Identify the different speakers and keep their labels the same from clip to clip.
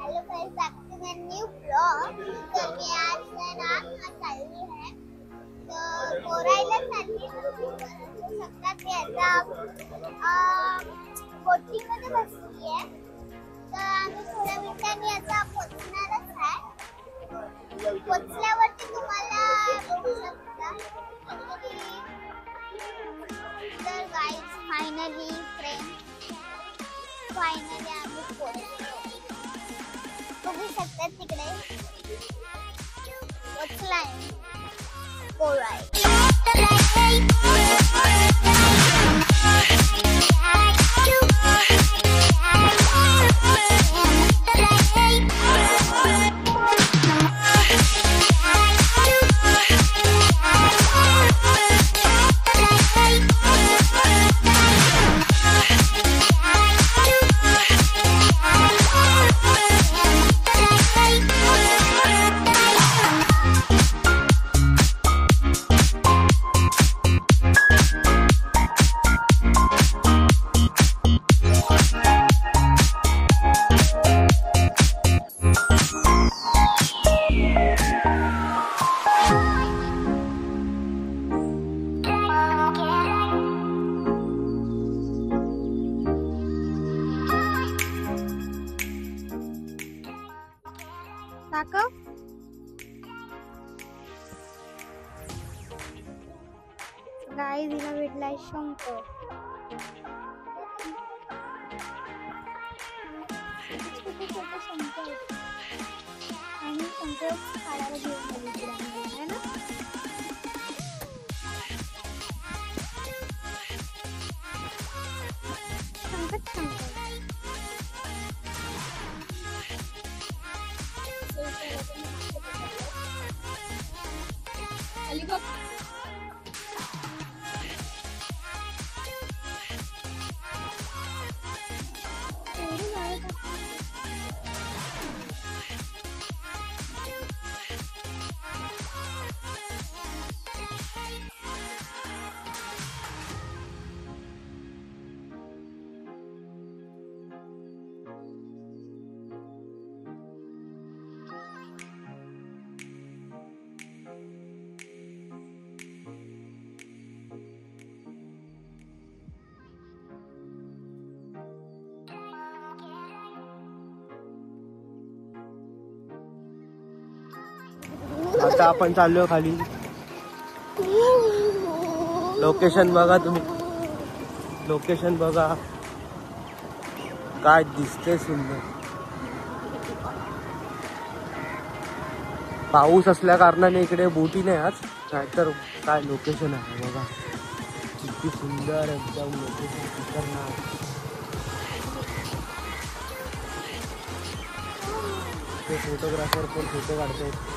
Speaker 1: Hello guys, back to my new blog. तो मी आज ना चालली आहे तर कोरायला चालली शकतात ते आता बोटिंग मध्ये बसली आहे। तर आम्ही थोड्या मिनिटांनी आता पोहोचणारच आहे। पोहोचल्यावरती तुम्हाला बघू शकता। तर गाइस फायनली आम्ही पोहोचलो। बघू शकता तिकडे पोहोचलाय कोराय। गाइस हिला भेटलाय शंकर। शंकर आणि शंकर काढायला घेऊन गेली है ना।
Speaker 2: आता आपण चाललो खाली। लोकेशन बघा तुम्ही, लोकेशन बघा काय दिसते सुंदर। पाऊस असल्या कारणाने इकडे बोटी नाही आज, नाहीतर काय लोकेशन आहे बघा किती सुंदर एकदम लोकेशन खतरनाक। ते फोटोग्राफर पण फोटो काढतात।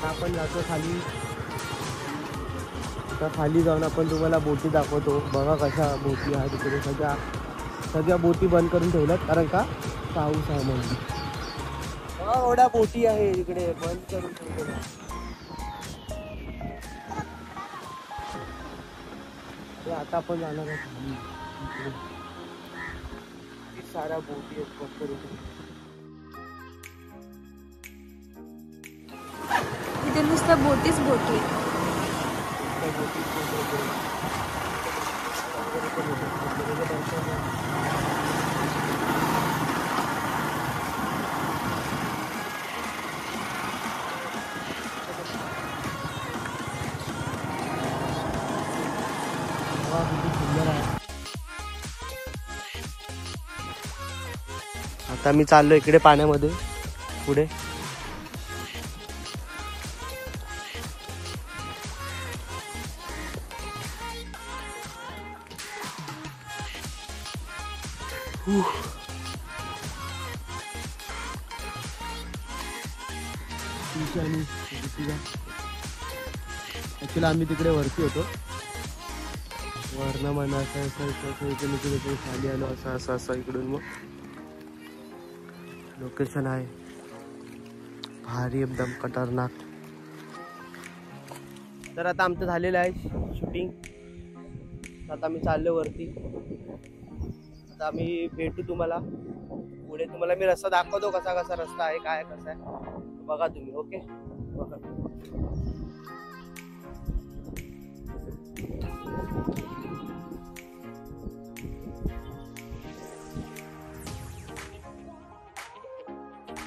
Speaker 2: आपण जातो खाली। आता खाली जाऊन आपण तुम्हाला बोटी दाखवतो। बघा कशा बोटी आहेत तिकडे। सगळ्या बोटी बंद करून ठेवल्यात कारण का पाऊस आहे म्हणून। एवढ्या बोटी आहे इकडे बंद करून ठेवल्या। आता आपण जाणार आहे खाली। किती साऱ्या बोटी आहेत बघ करून।
Speaker 3: इथे नुसत्या बोटीच बोटी।
Speaker 2: आता मी चाललो इकडे पाण्यामध्ये पुढे। ऍक्च्युअली आम्ही तिकडे वरती होतो। वर्ण म्हणा असं इकडून इकडे खाली आलो असं इकडून मग लोकेशन आहे भारी एकदम खतरनाक. तर आता आमचं झालेलं आहे शूटिंग. आता आम्ही चाललो वरती. आता आम्ही भेटू तुम्हाला पुढे. तुम्हाला मी रस्ता दाखवतो कसा कसा रस्ता आहे काय कसा आहे बघा तुम्ही. ओके बघा.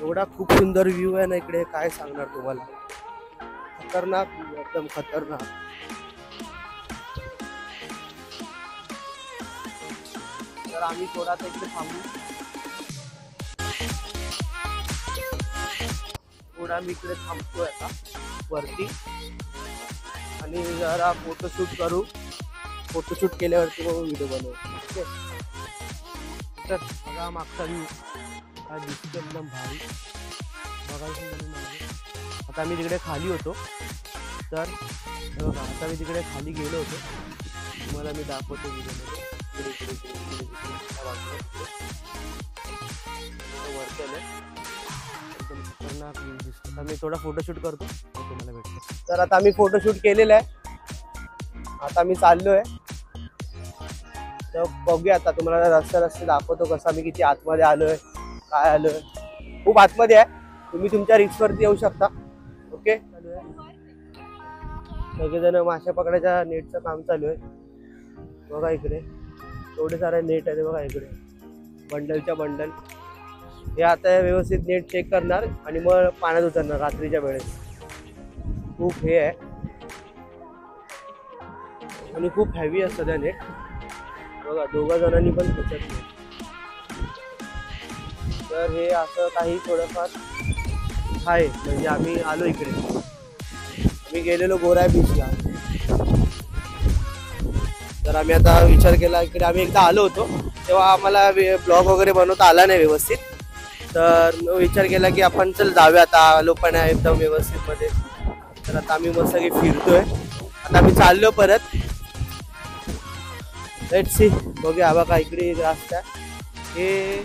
Speaker 2: एवढा खूप सुंदर व्ह्यू आहे ना इकडे काय सांगणार तुम्हाला. खतरनाक एकदम खतरनाक. तर आम्ही थोडा इकडे थांबू. थोडा मी इकडे थांबतोय आता वरती आणि जरा फोटोशूट करू. फोटोशूट केल्यावरती मग व्हिडिओ बनवू. ओके. तर बघा मागचा व्ह्यू काय दिसतो एकदम भारी बघायचं. आता मी तिकडे खाली होतो. तर बघा आता मी तिकडे खाली गेलो होतो. तुम्हाला मी दाखवतो व्हिडिओमध्ये. वरती आलं एकदम खतरनाक व्ह्यू दिसतो. आता मी थोडा फोटोशूट करतो तुम्हाला भेटतो. तर आता आम्ही फोटोशूट केलेलं आहे. आता मी चाललोय. तर बघूया आता तुम्हाला रस्ते दाखवतो कसं आम्ही किती आतमध्ये आलोय काय आलोय. खूप आतमध्ये आहे. तुम्ही तुमच्या रिक्सवरती येऊ शकता. ओके. सगळेजण मासे पकडायच्या नेटचं काम चालू आहे. बघा इकडे एवढे सारे नेट आहे बघा इकडे बंडलच्या बंडल. हे आता व्यवस्थित नेट चेक करणार आणि मग पाण्यात उतरणार रात्रीच्या वेळेस. खूप हे आहे आणि खूप हेवी असतं त्या नेट. बघा 2 जणांनी पण खेचत नाही. तर हे असं काही थोडंफार आहे. म्हणजे आम्ही आलो इकडे. आम्ही गेलेलो गोराय बीचला. तर आम्ही आता विचार केला इकडे आम्ही एकदा आलो होतो तेव्हा आम्हाला ब्लॉग वगैरे बनवता आला नाही व्यवस्थित. तर विचार केला की आपण चल जाऊया. आता आलो पण आहे एकदम व्यवस्थित मध्ये. तर आता आम्ही मस्त काही फिरतोय. आता आम्ही चाललो परत. Let's see. बघूया बघा इकडे रस्ता. हे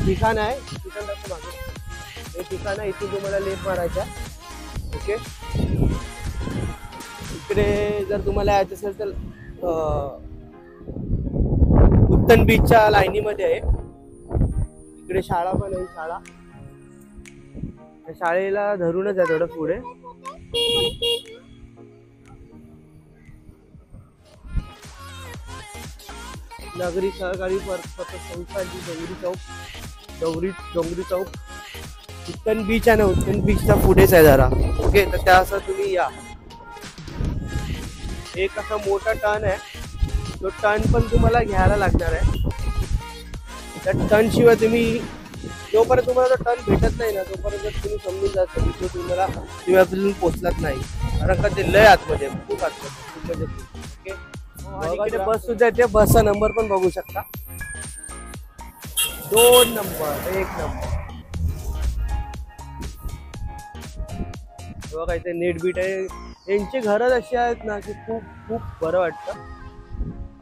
Speaker 2: ठिकाण आहे. ठिकाण दाखव मागे. हे ठिकाण आहे. इथे तुम्हाला लेप मारायचा. ओके. इकडे जर तुम्हाला यायचं असेल तर उत्तन बीचच्या लाईनीमध्ये आहे. इकडे शाळा पण आहे. शाळा शाळेला धरूनच आहे थोडं पुढे. नागरी सहकारी पतसंस्था डोंगरी चौक उत्तन बीच आहे ना. उत्तन बीचच्या पुढेच आहे जरा. ओके. तर त्या असं तुम्ही या. एक असा मोठा टर्न आहे. तो टर्न पण तुम्हाला घ्यायला लागणार आहे. त्या टर्न शिवाय जोपर्यंत तुम्हाला तो टर्न भेटत नाही ना तोपर्यंत तुम्ही समजून जाता की तुम्ही आपल्याला पोहोचलाच नाही. कारण का ते लय आतमध्ये खूप आतमध्ये. ओके. इकडे बस सुद्धा येते. बसचा नंबर पण बघू शकता. 2 नंबर 1 नंबर. बघा इथे नेट बीट आहे. यांची घरच अशी आहेत ना की खूप खूप बरं वाटतं.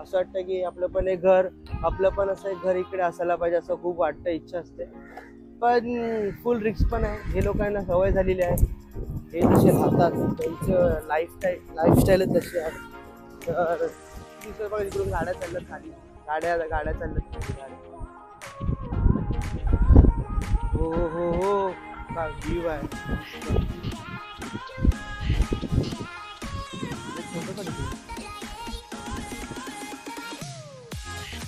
Speaker 2: असं वाटतं की आपलं पण एक घर आपलं पण असं एक घर इकडे असायला पाहिजे असं खूप वाटतं. इच्छा असते. पण फुल रिक्स पण आहे. हे लोकांना सवय झालेली आहे. हे जसे राहतात त्यांचं लाईफस्टाईलच तशी आहे. तर बघा इकडून गाड्या चालल्यात खाली. गाड्या चालल्यात खाली. हो हो हो काय व्ह्यू आहे.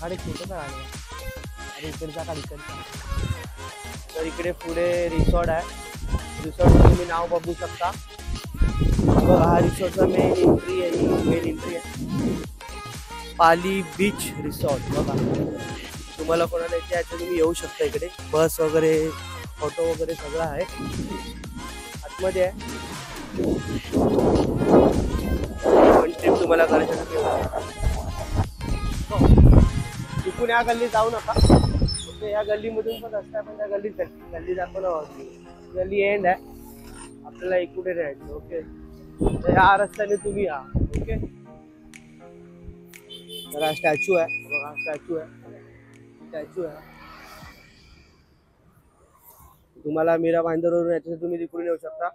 Speaker 2: अरे छोटं आलं. अरे इकडचा का इकडचा. तर इकडे पुढे रिसॉर्ट आहे. रिसॉर्ट तुम्ही नाव बघू शकता. हा रिसॉर्टचा मेन एंट्री आहे. Pali beach resort. बघा तुम्हाला कोणाला इथे यायचं तुम्ही येऊ शकता. इकडे बस वगैरे ऑटो वगैरे सगळं आहे. आतमध्ये आहे. वन ट्रिप तुम्हाला करायचं. तिकून या गल्लीत जाऊ नका. ओके. या गल्लीमधून पण रस्ता पण त्या गल्ली दाखवला. गल्ली एंड आहे. आपल्याला इकडे राहायचं. ओके. तर या रस्त्याने तुम्ही या. ओके. तर हा स्टॅच्यू आहे बघा, स्टॅच्यू आहे. तुम्हाला मीरा भाईंदरवरून यायचं तर तुम्ही तिकडून येऊ शकता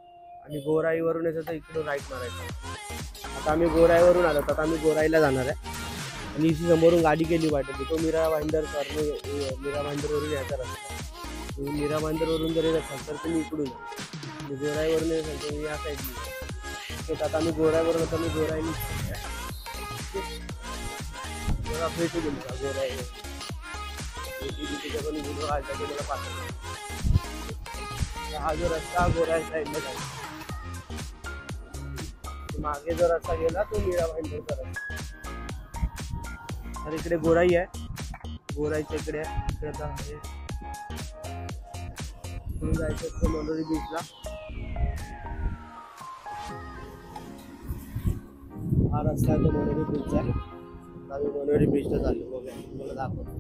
Speaker 2: आणि गोराईवरून यायचं तर इकडून राईट मारायचं. आता आम्ही गोराईवरून आलो, आता आम्ही गोराईला जाणार आहे आणि इथे समोरून गाडी गेली वाटत, तो मीरा भाईंदरवरून यायचा रस्ता. तुम्ही मीरा भाईंदरवरून जर येत असाल तर तुम्ही इकडून या, गोराईवरून येत असाल तर या साईडनी. आता आम्ही गोराईवरून, आता मी गोराईनी भेटू गेलो का गोराईवर तिथे पण व्हिडिओ काढला ते मला पाठवला. हा जो रस्ता गोराई साईडला जायचा, मागे जो रस्ता गेला तो मीरा भाईंदरचा रस्ता. तर इकडे गोराई आहे, गोराईच्या इकडे आता जायचं असतं मनोरी बीचला. हा रस्ता आहे तो मनोरी बीचचा. आम्ही मनोरी बीचला चाललो, बघा तुम्हाला दाखवतो.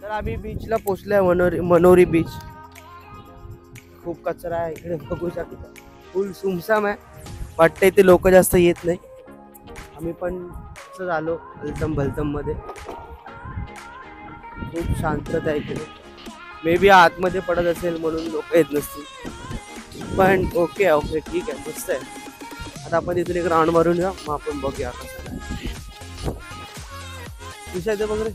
Speaker 2: तर आम्ही बीचला पोचलोय, मनोरी बीच. खूप कचरा आहे इकडे, बघू शकता. फुल सुमसाम आहे, वाटतं इथे लोक जास्त येत नाही. आम्ही पण असं झालो हलतम भलतम मध्ये. खूप शांतता आहे इकडे. मे बी आतमध्ये पडत असेल म्हणून लोक येत नसतील, पण ओके ठीक आहे, मस्त आहे. आता आपण इथून एक राऊंड मारून या, मग आपण बघूया कसं काय विषय बघ रे.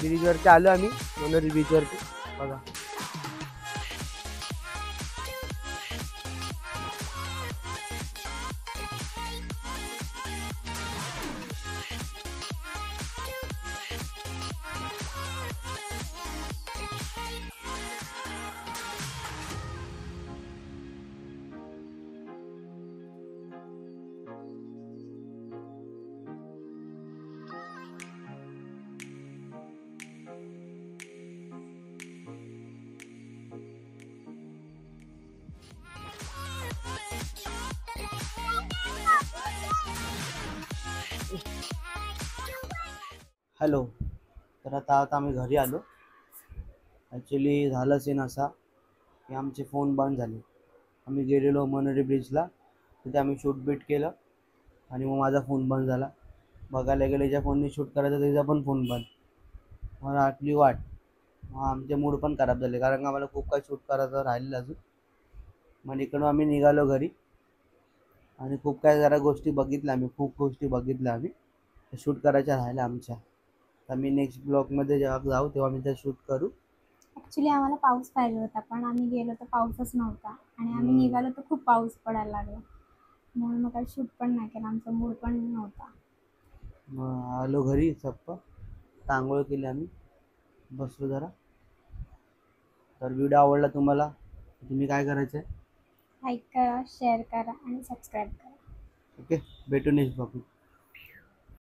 Speaker 2: ब्रिजवरती आलो आम्ही, मनोरी बीचवरती बघा. हॅलो. तर आता आम्ही घरी आलो. ॲक्च्युली झालं सीन असा की आमचे फोन बंद झाले. आम्ही गेलेलो मनोरी ब्रिजला, तिथे आम्ही शूट बीट केलं आणि मग माझा फोन बंद झाला. बघायला गेले ज्या फोनने शूट करायचा त्याचा पण फोन बंद. मला आटली वाट. मग आमचे मूड पण खराब झाले, कारण का आम्हाला खूप काही शूट करायचं राहिलेलं अजून. मग इकडून आम्ही निघालो घरी आणि खूप काय जरा गोष्टी बघितल्या आम्ही, खूप गोष्टी बघितल्या आम्ही शूट करायच्या राहिल्या आमच्या. आम्ही नेक्स्ट ब्लॉगमध्ये जेव्हा जाऊ तेव्हा आम्ही त्या शूट करू.
Speaker 3: ऍक्च्युली आम्हाला पाऊस पाहिजे होता, पण आम्ही गेलो तर पाऊसच नव्हता आणि आम्ही निघालो तर खूप पाऊस पडायला लागला, म्हणून मग काही शूट पण नाही केलं, आमचा मूड पण नव्हता.
Speaker 2: मग आलो घरी चप्प, आंघोळ केली आम्ही, बसलो जरा. तर व्हिडिओ आवडला तुम्हाला, तुम्ही काय करायचं आहे,
Speaker 3: लाईक करा, शेअर करा आणि सबस्क्राईब करा.
Speaker 2: ओके. भेटू नेक्स्ट ब्लॉग.